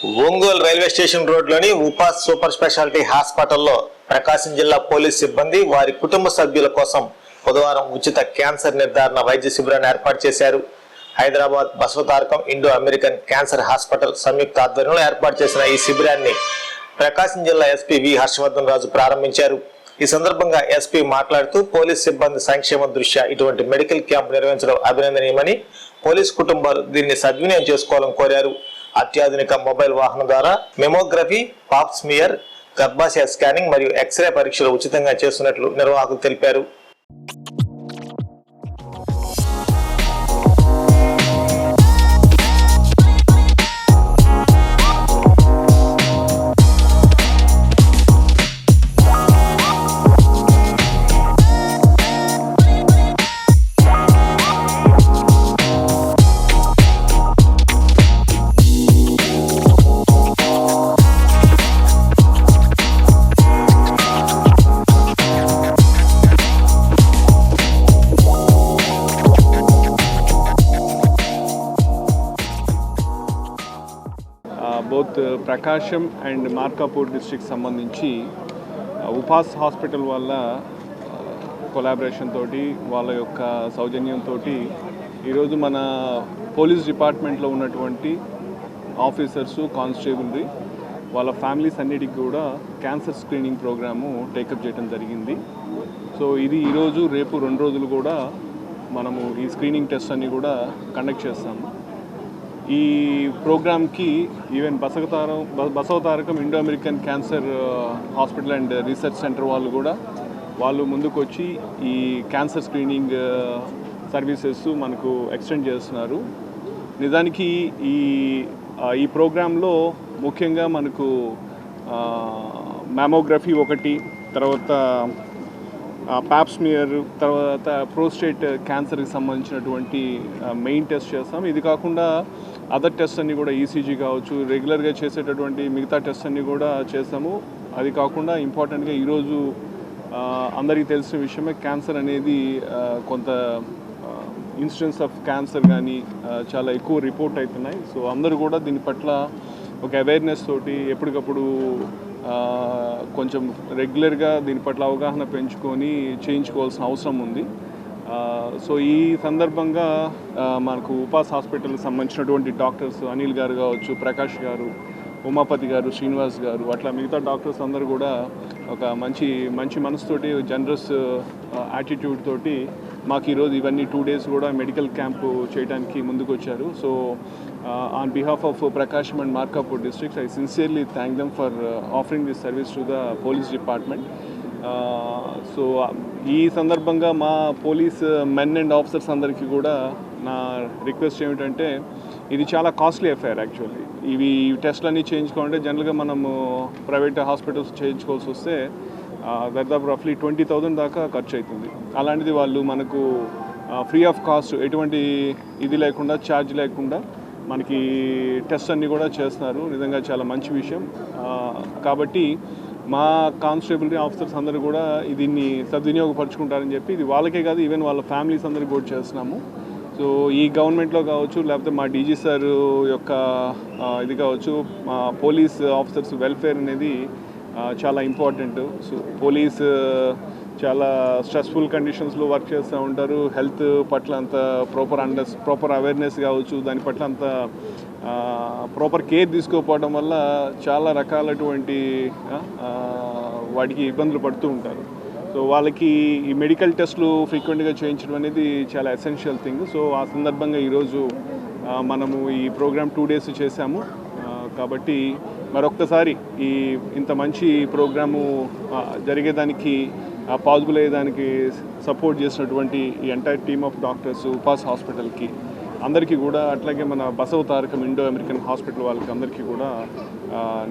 Ongole railway station రోడ్లోని ఉపాస్ super speciality హాస్పిటల్లో ప్రకాశం జిల్లా పోలీస్ సిబ్బంది వారి కుటుంబ సభ్యుల కోసం బుధవారం ఉచిత క్యాన్సర్ నిర్ధారణ వైద్య శిబిరాన్ని ఏర్పాటు చేశారు. Hyderabad Basavatarakam Indo American cancer hospital సంయుక్త ఆధ్వర్యంలో ఏర్పాటు చేసిన ఈ శిబిరాన్ని ప్రకాశం జిల్లా ఎస్పీ వి హర్షవర్ధన్ రాజు ప్రారంభించారు. ఈ సందర్భంగా ఎస్పీ మాట్లాడుతూ పోలీస్ సిబ్బంది సంక్షేమ దృష్ట్యా ఇటువంటి మెడికల్ క్యాంప్ నిర్వహించడం అభినందనీయమని, పోలీస్ కుటుంబాలు దీన్ని సద్వినియోగం చేసుకోవాలని కోరారు. అత్యాధునిక మొబైల్ వాహనం ద్వారా మెమోగ్రఫీ, పాప్ స్మియర్, గర్భాశయ స్కానింగ్ మరియు ఎక్స్రే పరీక్షలు ఉచితంగా చేస్తున్నట్లు నిర్వాహకులు తెలిపారు. Both Prakasam and Markapur district సంబంధించి ఉపాస్ హాస్పిటల్ వాళ్ళ కొలాబరేషన్ తోటి, వాళ్ళ యొక్క సౌజన్యంతో ఈరోజు మన పోలీస్ డిపార్ట్మెంట్లో ఉన్నటువంటి ఆఫీసర్సు, కానిస్టేబుల్ది వాళ్ళ ఫ్యామిలీస్ అన్నిటికీ కూడా క్యాన్సర్ స్క్రీనింగ్ ప్రోగ్రాము టేకప్ చేయడం జరిగింది. సో ఇది ఈరోజు రేపు 2 రోజులు కూడా మనము ఈ స్క్రీనింగ్ టెస్ట్ అన్ని కూడా కండక్ట్ చేస్తాము. ఈ ప్రోగ్రామ్కి even Basavatarakam Indo American cancer hospital and research centre వాళ్ళు ముందుకు వచ్చి ఈ క్యాన్సర్ స్క్రీనింగ్ సర్వీసెస్ మనకు ఎక్స్టెండ్ చేస్తున్నారు. నిజానికి ఈ ప్రోగ్రాంలో ముఖ్యంగా మనకు మ్యామోగ్రఫీ ఒకటి, తర్వాత పాప్ స్మియర్, తర్వాత ప్రోస్టేట్ క్యాన్సర్కి సంబంధించినటువంటి మెయిన్ టెస్ట్ చేస్తాం. ఇది కాకుండా అదర్ టెస్ట్ అన్నీ కూడా ఈసీజీ కావచ్చు, రెగ్యులర్గా చేసేటటువంటి మిగతా టెస్ట్ అన్నీ కూడా చేస్తాము. అది కాకుండా ఇంపార్టెంట్గా ఈరోజు అందరికీ తెలిసిన విషయమే, క్యాన్సర్ అనేది కొంత ఇన్సిడెన్స్ ఆఫ్ క్యాన్సర్ కానీ చాలా ఎక్కువ రిపోర్ట్ అవుతున్నాయి. సో అందరూ కూడా దీని పట్ల ఒక అవేర్నెస్ తోటి ఎప్పటికప్పుడు కొంచెం రెగ్యులర్గా దీని పట్ల అవగాహన పెంచుకొని చేయించుకోవాల్సిన అవసరం ఉంది. సో ఈ సందర్భంగా మనకు ఉపాస్ హాస్పిటల్కి సంబంధించినటువంటి డాక్టర్స్ అనిల్ గారు కావచ్చు, ప్రకాష్ గారు, ఉమాపతి గారు, శ్రీనివాస్ గారు, అట్లా మిగతా డాక్టర్స్ అందరూ కూడా ఒక మంచి మనసుతోటి, జనరస్ యాటిట్యూడ్ తోటి మాకు ఈరోజు ఇవన్నీ 2 days కూడా మెడికల్ క్యాంపు చేయడానికి ముందుకు వచ్చారు. So on behalf of Prakasham and Markapur districts, I sincerely thank them for offering this service to the police department. So ఈ సందర్భంగా మా పోలీస్ మెన్ అండ్ ఆఫీసర్స్ అందరికీ కూడా నా రిక్వెస్ట్ ఏమిటంటే, ఇది చాలా కాస్ట్లీ అఫైర్ యాక్చువల్లీ. ఇవి టెస్ట్లన్నీ చేయించుకోవాలంటే జనరల్గా మనము ప్రైవేట్ హాస్పిటల్స్ చేయించుకోవాల్సి వస్తే దాదాపు రఫ్లీ 20,000 దాకా ఖర్చు అవుతుంది. అలాంటిది వాళ్ళు మనకు ఫ్రీ ఆఫ్ కాస్ట్, ఎటువంటి ఇది లేకుండా, ఛార్జ్ లేకుండా మనకి టెస్ట్ అన్నీ కూడా చేస్తున్నారు. నిజంగా చాలా మంచి విషయం. కాబట్టి మా కానిస్టేబుల్ ఆఫీసర్స్ అందరూ కూడా దీన్ని సద్వినియోగపరుచుకుంటారని చెప్పి, ఇది వాళ్ళకే కాదు ఈవెన్ వాళ్ళ ఫ్యామిలీస్ అందరికీ కూడా చేస్తున్నాము. సో ఈ గవర్నమెంట్లో కావచ్చు, లేకపోతే మా డీజీ సార్ యొక్క ఇది కావచ్చు, మా పోలీస్ ఆఫీసర్స్ వెల్ఫేర్ అనేది చాలా ఇంపార్టెంట్. సో పోలీస్ చాలా స్ట్రెస్ఫుల్ కండిషన్స్లో వర్క్ చేస్తూ ఉంటారు. హెల్త్ పట్ల అంత ప్రాపర్ అవేర్నెస్ కావచ్చు, దాని పట్ల అంత ప్రాపర్ కేర్ తీసుకోకపోవడం వల్ల చాలా రకాలటువంటి వాటికి ఇబ్బందులు పడుతూ ఉంటారు. సో వాళ్ళకి ఈ మెడికల్ టెస్టులు ఫ్రీక్వెంట్గా చేయించడం అనేది చాలా ఎసెన్షియల్ థింగ్. సో ఆ సందర్భంగా ఈరోజు మనము ఈ ప్రోగ్రామ్ 2 days చేశాము. కాబట్టి మరొక్కసారి ఇంత మంచి ప్రోగ్రాము జరిగేదానికి, పాసిబుల్ అయ్యేదానికి సపోర్ట్ చేసినటువంటి ఈ ఎంటైర్ టీమ్ ఆఫ్ డాక్టర్స్ ఉపాస్ హాస్పిటల్కి అందరికీ కూడా, అట్లాగే మన బసవతారకం ఇండో అమెరికన్ హాస్పిటల్ వాళ్ళకి అందరికీ కూడా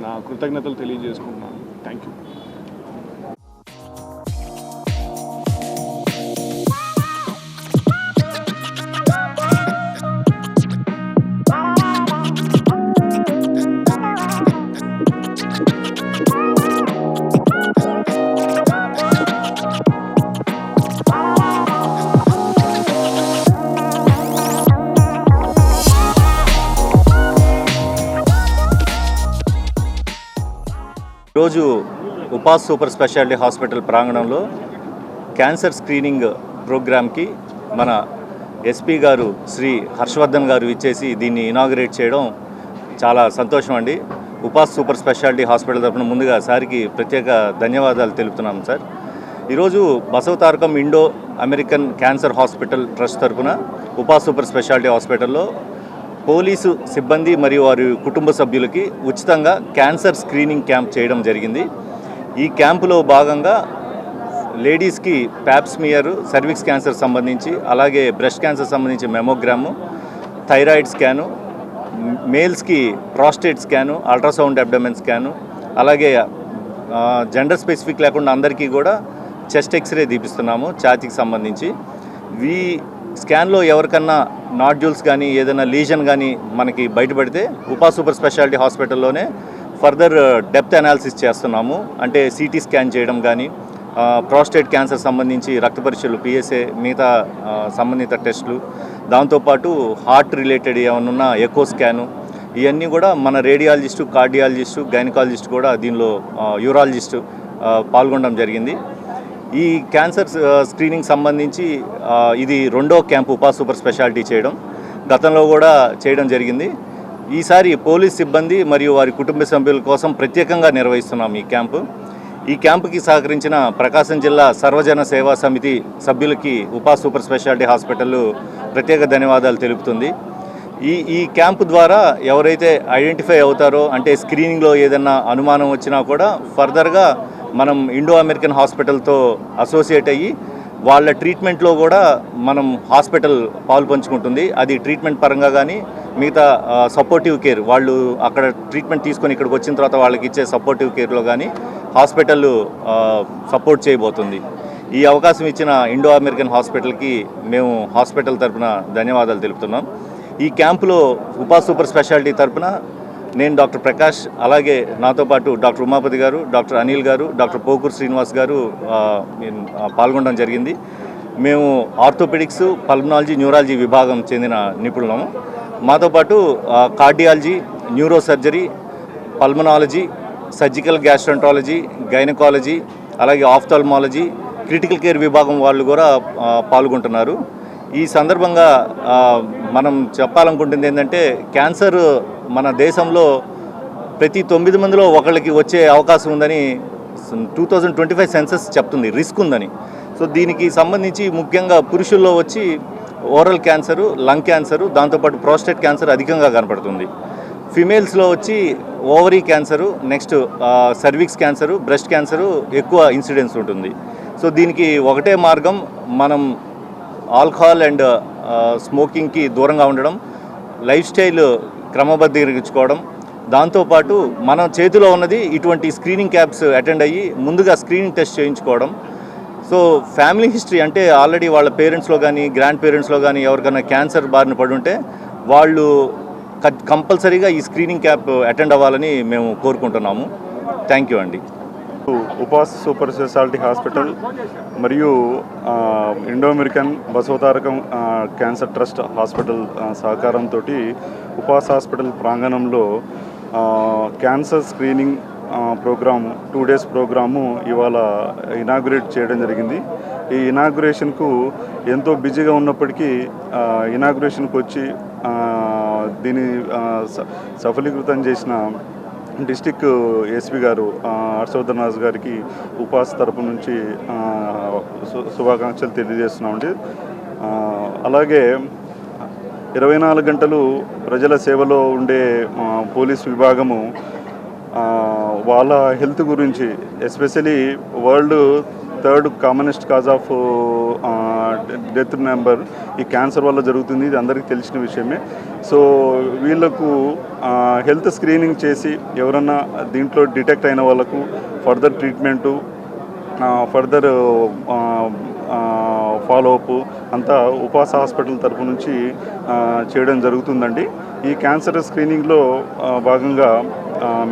నా కృతజ్ఞతలు తెలియజేసుకుంటున్నాను. Thank you. ఈరోజు ఉపాస్ సూపర్ స్పెషాలిటీ హాస్పిటల్ ప్రాంగణంలో క్యాన్సర్ స్క్రీనింగ్ ప్రోగ్రామ్కి మన ఎస్పీ గారు శ్రీ హర్షవర్ధన్ గారు ఇచ్చేసి దీన్ని ఇనాగరేట్ చేయడం చాలా సంతోషం అండి. ఉపాస్ సూపర్ స్పెషాలిటీ హాస్పిటల్ తరఫున ముందుగా సార్కి ప్రత్యేక ధన్యవాదాలు తెలుపుతున్నాం సార్. ఈరోజు Basavatarakam Indo American cancer hospital trust తరఫున ఉపాస్ సూపర్ స్పెషాలిటీ హాస్పిటల్లో పోలీసు సిబ్బంది మరియు వారి కుటుంబ సభ్యులకి ఉచితంగా క్యాన్సర్ స్క్రీనింగ్ క్యాంప్ చేయడం జరిగింది. ఈ క్యాంపులో భాగంగా లేడీస్కి ప్యాప్స్మియర్, సర్విక్స్ క్యాన్సర్ సంబంధించి, అలాగే బ్రెస్ట్ క్యాన్సర్ సంబంధించి మెమోగ్రాము, థైరాయిడ్ స్కాను, మేల్స్కి prostate scan, ultrasound abdomen scan, అలాగే జెండర్ స్పెసిఫిక్ లేకుండా అందరికీ కూడా చెస్ట్ ఎక్స్రే తీపిస్తున్నాము ఛాతీకి సంబంధించి. ఈ స్కాన్లో ఎవరికన్నా నాడ్యూల్స్ కానీ ఏదైనా లీజన్ కానీ మనకి బయటపడితే ఉపాస్ సూపర్ స్పెషాలిటీ హాస్పిటల్లోనే ఫర్దర్ డెప్త్ అనాలిసిస్ చేస్తున్నాము. అంటే సిటీ స్కాన్ చేయడం కానీ, ప్రాస్టేట్ క్యాన్సర్ సంబంధించి రక్త పరీక్షలు, పిఎస్ఏ, మిగతా సంబంధిత టెస్టులు, దాంతోపాటు హార్ట్ రిలేటెడ్ ఏమన్నా ఎకో స్కాను, ఇవన్నీ కూడా మన రేడియాలజిస్టు, కార్డియాలజిస్టు, గైనకాలజిస్టు కూడా దీనిలో యూరాలజిస్టు పాల్గొనడం జరిగింది. ఈ క్యాన్సర్ స్క్రీనింగ్ సంబంధించి ఇది రెండో క్యాంపు ఉపాస్ సూపర్ స్పెషాలిటీ చేయడం, గతంలో కూడా చేయడం జరిగింది. ఈసారి పోలీస్ సిబ్బంది మరియు వారి కుటుంబ సభ్యుల కోసం ప్రత్యేకంగా నిర్వహిస్తున్నాం ఈ క్యాంపు. ఈ క్యాంపుకి సహకరించిన ప్రకాశం జిల్లా సర్వజన సేవా సమితి సభ్యులకి ఉపాస్ సూపర్ స్పెషాలిటీ హాస్పిటల్ ప్రత్యేక ధన్యవాదాలు తెలుపుతుంది. ఈ క్యాంపు ద్వారా ఎవరైతే ఐడెంటిఫై అవుతారో, అంటే స్క్రీనింగ్లో ఏదైనా అనుమానం వచ్చినా కూడా ఫర్దర్గా మనం ఇండో అమెరికన్ హాస్పిటల్తో అసోసియేట్ అయ్యి వాళ్ళ ట్రీట్మెంట్లో కూడా మనం హాస్పిటల్ పాలు పంచుకుంటుంది. అది ట్రీట్మెంట్ పరంగా కానీ, మిగతా సపోర్టివ్ కేర్, వాళ్ళు అక్కడ ట్రీట్మెంట్ తీసుకొని ఇక్కడికి వచ్చిన తర్వాత వాళ్ళకి ఇచ్చే సపోర్టివ్ కేర్లో కానీ హాస్పిటల్ సపోర్ట్ చేయబోతుంది. ఈ అవకాశం ఇచ్చిన ఇండో అమెరికన్ హాస్పిటల్కి మేము హాస్పిటల్ తరఫున ధన్యవాదాలు తెలుపుతున్నాం. ఈ క్యాంపులో ఉపాస్ సూపర్ స్పెషాలిటీ తరఫున నేను డాక్టర్ ప్రకాష్, అలాగే నాతో పాటు డాక్టర్ ఉమాపతి గారు, డాక్టర్ అనిల్ గారు, డాక్టర్ పోకూరు శ్రీనివాస్ గారు పాల్గొనడం జరిగింది. మేము ఆర్థోపెడిక్స్, పల్మనాలజీ, న్యూరాలజీ విభాగం చెందిన నిపుణులము. మాతో పాటు cardiology, neuro surgery, pulmonology, surgical gastroenterology, gynaecology, అలాగే ఆఫ్థాల్మాలజీ, క్రిటికల్ కేర్ విభాగం వాళ్ళు కూడా పాల్గొంటున్నారు. ఈ సందర్భంగా మనం చెప్పాలనుకుంటుంది ఏంటంటే, క్యాన్సర్ మన దేశంలో ప్రతి 9 మందిలో ఒకళ్ళకి వచ్చే అవకాశం ఉందని 2025 సెన్సస్ చెప్తుంది, రిస్క్ ఉందని. సో దీనికి సంబంధించి ముఖ్యంగా పురుషుల్లో వచ్చి ఓరల్ క్యాన్సరు, లంగ్ క్యాన్సరు, దాంతోపాటు ప్రోస్టేట్ క్యాన్సర్ అధికంగా కనపడుతుంది. ఫిమేల్స్లో వచ్చి ovary cancer, next cervix cancer, breast cancer ఎక్కువ ఇన్సిడెన్స్ ఉంటుంది. సో దీనికి ఒకటే మార్గం, మనం ఆల్కహాల్ అండ్ స్మోకింగ్కి దూరంగా ఉండడం, లైఫ్ స్టైల్ క్రమబద్ధీకరించుకోవడం, దాంతోపాటు మన చేతిలో ఉన్నది ఇటువంటి స్క్రీనింగ్ క్యాంప్స్ అటెండ్ అయ్యి ముందుగా స్క్రీనింగ్ టెస్ట్ చేయించుకోవడం. సో ఫ్యామిలీ హిస్టరీ అంటే ఆల్రెడీ వాళ్ళ పేరెంట్స్లో కానీ, గ్రాండ్ పేరెంట్స్లో కానీ ఎవరికైనా క్యాన్సర్ బారిన పడి ఉంటే వాళ్ళు కంపల్సరీగా ఈ స్క్రీనింగ్ క్యాంప్ అటెండ్ అవ్వాలని మేము కోరుకుంటున్నాము. థ్యాంక్ యూ అండి. ఉపాస్ సూపర్ స్పెషాలిటీ హాస్పిటల్ మరియు Indo American Basavatarakam cancer trust hospital సహకారంతో ఉపాస్ హాస్పిటల్ ప్రాంగణంలో cancer screening program, 2 days program ఇవాళ ఇనాగ్రేట్ చేయడం జరిగింది. ఈ ఇనాగ్రేషన్కు ఎంతో బిజీగా ఉన్నప్పటికీ ఇనాగ్రేషన్కి వచ్చి దీన్ని సఫలీకృతం చేసిన డిస్టిక్ ఎస్పీ గారు హర్షవర్ధన్ రాజు గారికి ఉపాస్ తరపు నుంచి శుభాకాంక్షలు తెలియజేస్తున్నామండి. అలాగే 24 గంటలు ప్రజల సేవలో ఉండే పోలీస్ విభాగము వాళ్ళ హెల్త్ గురించి, especially world 3rd commonest cause of death number ఈ క్యాన్సర్ వల్ల జరుగుతుంది, ఇది అందరికీ తెలిసిన విషయమే. సో వీళ్ళకు హెల్త్ స్క్రీనింగ్ చేసి ఎవరన్నా దీంట్లో డిటెక్ట్ అయిన వాళ్ళకు ఫర్దర్ ట్రీట్మెంటు, ఫర్దర్ ఫాలోఅప్ అంతా ఉపాస్ హాస్పిటల్ తరపు నుంచి చేయడం జరుగుతుందండి. ఈ క్యాన్సర్ స్క్రీనింగ్లో భాగంగా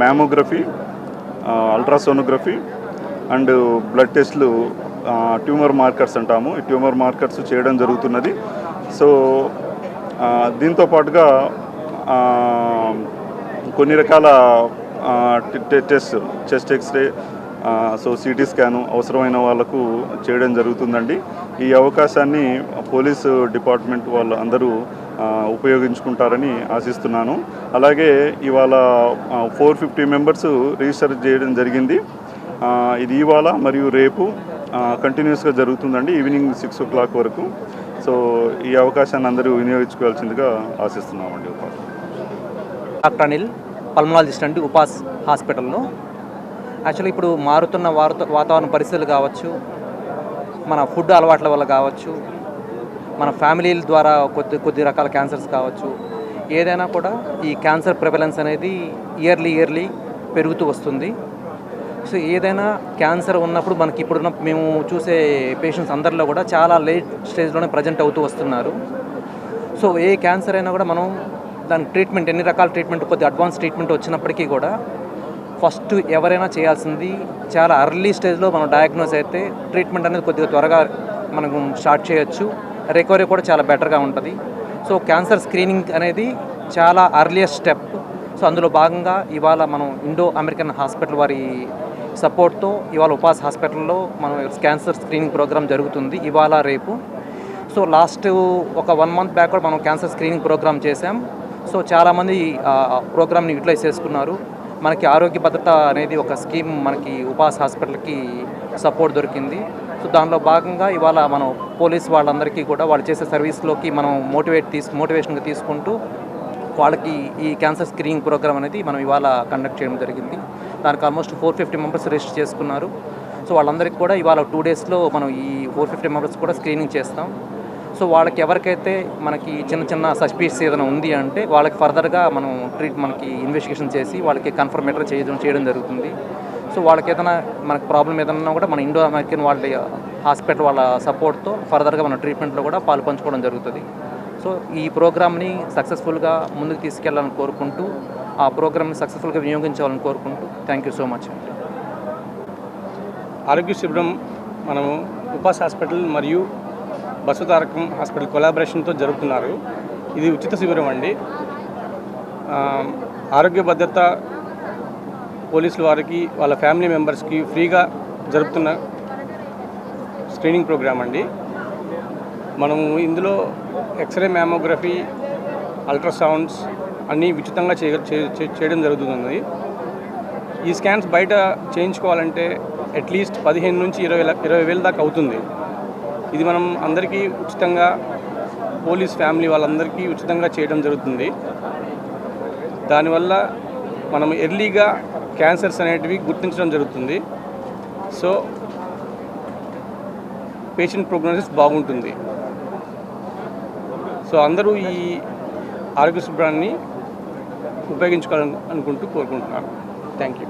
మ్యామోగ్రఫీ, అల్ట్రాసోనోగ్రఫీ అండ్ బ్లడ్ టెస్ట్లు, ట్యూమర్ మార్కర్స్ అంటాము, ఈ ట్యూమర్ మార్కర్స్ చేయడం జరుగుతున్నది. సో దీంతో పాటుగా కొన్ని రకాల test chest X ray so CT scan అవసరమైన వాళ్ళకు చేయడం జరుగుతుందండి. ఈ అవకాశాన్ని పోలీసు డిపార్ట్మెంట్ వాళ్ళు అందరూ ఉపయోగించుకుంటారని ఆశిస్తున్నాను. అలాగే ఇవాళ 450 మెంబర్స్ రిజిస్టర్ చేయడం జరిగింది. ఇది ఇవాళ మరియు రేపు కంటిన్యూస్గా జరుగుతుందండి, ఈవినింగ్ 6 o'clock వరకు. సో ఈ అవకాశాన్ని అందరూ వినియోగించుకోవాల్సిందిగా ఆశిస్తున్నామండి. డాక్టర్ అనిల్, పల్మనాలజిస్ట్ అండి, ఉపాస్ హాస్పిటల్లో. యాక్చువల్లీ ఇప్పుడు మారుతున్న వాతావరణ పరిస్థితులు కావచ్చు, మన ఫుడ్ అలవాట్ల వల్ల కావచ్చు, మన ఫ్యామిలీల ద్వారా కొద్ది రకాల క్యాన్సర్స్ కావచ్చు, ఏదైనా కూడా ఈ క్యాన్సర్ ప్రివలెన్స్ అనేది ఇయర్లీ పెరుగుతూ వస్తుంది. సో ఏదైనా క్యాన్సర్ ఉన్నప్పుడు మనకి ఇప్పుడున్న మేము చూసే పేషెంట్స్ అందరిలో కూడా చాలా లేట్ స్టేజ్లోనే ప్రజెంట్ అవుతూ వస్తున్నారు. సో ఏ క్యాన్సర్ అయినా కూడా మనం దానికి ట్రీట్మెంట్, ఎన్ని రకాల ట్రీట్మెంట్, కొద్ది అడ్వాన్స్ ట్రీట్మెంట్ వచ్చినప్పటికీ కూడా ఫస్ట్ ఎవరైనా చేయాల్సింది చాలా అర్లీ స్టేజ్లో మనం డయాగ్నోస్ అయితే ట్రీట్మెంట్ అనేది కొద్దిగా త్వరగా మనకు స్టార్ట్ చేయొచ్చు, రికవరీ కూడా చాలా బెటర్గా ఉంటుంది. సో క్యాన్సర్ స్క్రీనింగ్ అనేది చాలా అర్లియస్ట్ స్టెప్. సో అందులో భాగంగా ఇవాళ మనం ఇండో అమెరికన్ హాస్పిటల్ వారి సపోర్ట్తో ఇవాళ ఉపాస్ హాస్పిటల్లో మనం క్యాన్సర్ స్క్రీనింగ్ ప్రోగ్రామ్ జరుగుతుంది ఇవాళ రేపు. సో లాస్ట్ ఒక 1 month బ్యాక్ కూడా మనం క్యాన్సర్ స్క్రీనింగ్ ప్రోగ్రామ్ చేశాం. సో చాలామంది ప్రోగ్రామ్ని యూటిలైజ్ చేసుకున్నారు. మనకి ఆరోగ్య భద్రత అనేది ఒక స్కీమ్ మనకి ఉపాస్ హాస్పిటల్కి సపోర్ట్ దొరికింది. సో దానిలో భాగంగా ఇవాళ మనం పోలీస్ వాళ్ళందరికీ కూడా వాళ్ళు చేసే సర్వీస్లోకి మనం మోటివేషన్గా తీసుకుంటూ వాళ్ళకి ఈ క్యాన్సర్ స్క్రీనింగ్ ప్రోగ్రామ్ అనేది మనం ఇవాళ కండక్ట్ చేయడం జరిగింది. దానికి ఆల్మోస్ట్ 450 మెంబర్స్ రిజిస్టర్ చేసుకున్నారు. సో వాళ్ళందరికీ కూడా ఇవాళ 2 daysలో మనం ఈ 450 మెంబర్స్ కూడా స్క్రీనింగ్ చేస్తాం. సో వాళ్ళకి ఎవరికైతే మనకి చిన్న సస్పీషియస్ ఏదైనా ఉంది అంటే వాళ్ళకి ఫర్దర్గా మనం మనకి ఇన్వెస్టిగేషన్ చేసి వాళ్ళకి కన్ఫర్మేటర్ చేయడం జరుగుతుంది. సో వాళ్ళకి ఏదైనా మనకి ప్రాబ్లం ఏదైనా కూడా మన ఇండో అమెరికన్ వాళ్ళ హాస్పిటల్ వాళ్ళ సపోర్ట్తో ఫర్దర్గా మన ట్రీట్మెంట్లో కూడా పాలు పంచుకోవడం జరుగుతుంది. సో ఈ ప్రోగ్రామ్ని సక్సెస్ఫుల్గా ముందుకు తీసుకెళ్లాలని కోరుకుంటూ, ఆ ప్రోగ్రామ్ని సక్సెస్ఫుల్గా వినియోగించాలని కోరుకుంటూ థ్యాంక్ యూ సో మచ్. ఆరోగ్య శిబిరం మనము ఉపాస్ హాస్పిటల్ మరియు బసవతారకం హాస్పిటల్ కొలాబరేషన్తో జరుపుతున్నారు. ఇది ఉచిత శిబిరం అండి. ఆరోగ్య భద్రత పోలీసుల వారికి వాళ్ళ ఫ్యామిలీ మెంబర్స్కి ఫ్రీగా జరుపుతున్న స్క్రీనింగ్ ప్రోగ్రామ్ అండి. మనము ఇందులో ఎక్స్రే, మ్యామోగ్రఫీ, అల్ట్రాసౌండ్స్ అన్నీ ఉచితంగా చేయడం జరుగుతుంది. ఈ స్కాన్స్ బయట చేయించుకోవాలంటే అట్లీస్ట్ 15 నుంచి 20 వేల దాకా అవుతుంది. ఇది మనం అందరికీ ఉచితంగా, పోలీస్ ఫ్యామిలీ వాళ్ళందరికీ ఉచితంగా చేయడం జరుగుతుంది. దానివల్ల మనం ఎర్లీగా క్యాన్సర్స్ అనేటివి గుర్తించడం జరుగుతుంది. సో పేషెంట్ ప్రోగ్నోసిస్ బాగుంటుంది. సో అందరూ ఈ ఆరోగ్య శిబిరాన్ని ఉపయోగించుకోవాలని కోరుకుంటున్నాను. Thank you.